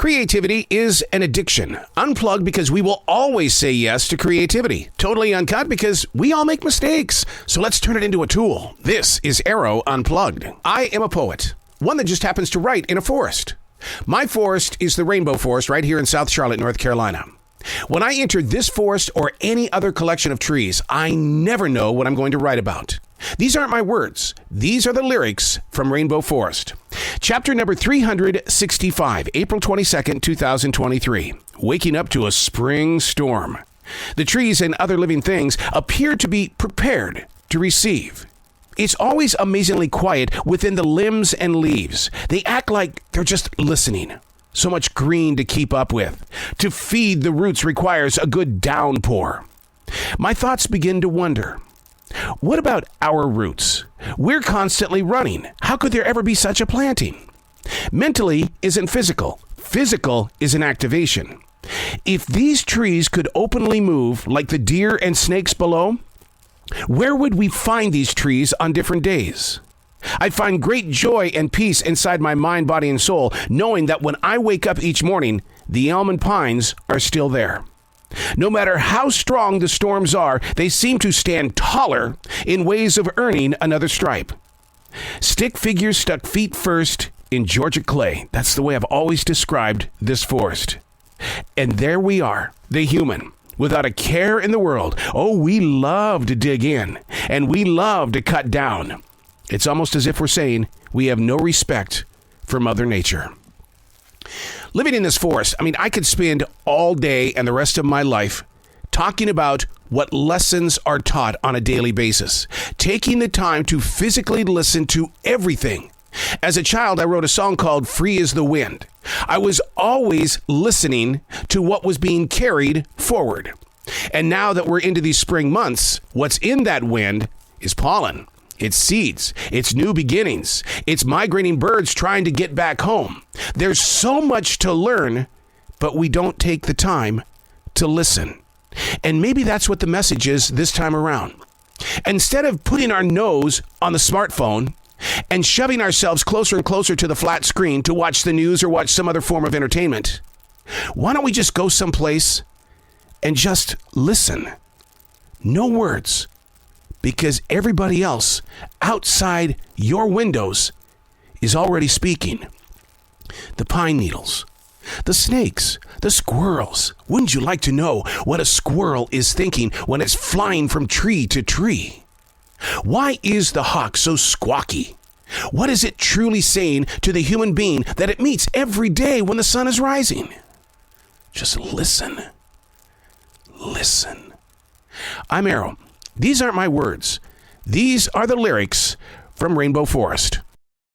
Creativity is an addiction. Unplugged because we will always say yes to creativity. Totally uncut because we all make mistakes. So let's turn it into a tool. This is Arroe Unplugged. I am a poet, one that just happens to write in a forest. My forest is the Rainbow Forest right here in South Charlotte, North Carolina. When I enter this forest or any other collection of trees, I never know what I'm going to write about. These aren't my words. These are the lyrics from Rainbow Forest. Chapter number 365, April 22nd, 2023. Waking up to a spring storm. The trees and other living things appear to be prepared to receive. It's always amazingly quiet within the limbs and leaves. They act like they're just listening. So much green to keep up with. To feed the roots requires a good downpour. My thoughts begin to wonder. What about our roots? We're constantly running. How could there ever be such a planting? Mentally isn't physical. Physical is an activation. If these trees could openly move like the deer and snakes below, where would we find these trees on different days? I find great joy and peace inside my mind, body, and soul, knowing that when I wake up each morning, the elm and pines are still there. No matter how strong the storms are, they seem to stand taller in ways of earning another stripe. Stick figures stuck feet first in Georgia clay. That's the way I've always described this forest. And there we are, the human, without a care in the world. Oh, we love to dig in, and we love to cut down. It's almost as if we're saying we have no respect for Mother Nature. Living in this forest, I could spend all day and the rest of my life talking about what lessons are taught on a daily basis, taking the time to physically listen to everything. As a child, I wrote a song called Free as the Wind. I was always listening to what was being carried forward. And now that we're into these spring months, what's in that wind is pollen. It's seeds. It's new beginnings. It's migrating birds trying to get back home. There's so much to learn, but we don't take the time to listen. And maybe that's what the message is this time around. Instead of putting our nose on the smartphone and shoving ourselves closer and closer to the flat screen to watch the news or watch some other form of entertainment, why don't we just go someplace and just listen? No words. Because everybody else outside your windows is already speaking. The pine needles, the snakes, the squirrels. Wouldn't you like to know what a squirrel is thinking when it's flying from tree to tree? Why is the hawk so squawky? What is it truly saying to the human being that it meets every day when the sun is rising? Just listen. Listen. I'm Arroe. These aren't my words. These are the lyrics from Rainbow Forest.